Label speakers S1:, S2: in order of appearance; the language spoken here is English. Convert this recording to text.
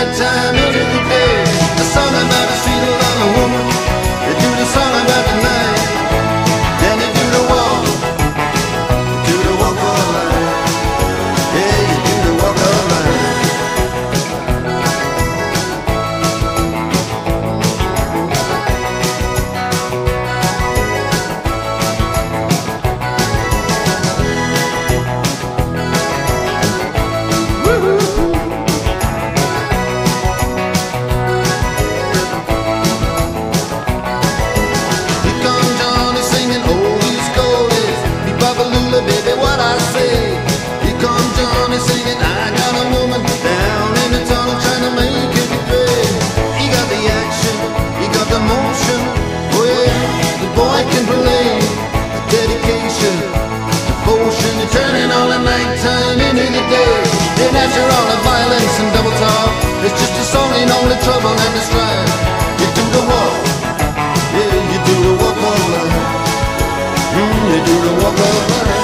S1: nighttime into the day. A song about a sweet love woman. You do the song about the night. Then you do the walk. You do the walk of life. Yeah, you do the walk of life. Baby, what I say. Here comes Johnny singing, I got a woman down in the tunnel trying to make it pay. He got the action, he got the motion. Oh yeah, the boy can play. The dedication, devotion, you're turning all the nighttime into the day. Then after all the violence and double talk, it's just a song in all the trouble and the strife. You do the walk, yeah, you do the walk of life. You do the walk of life.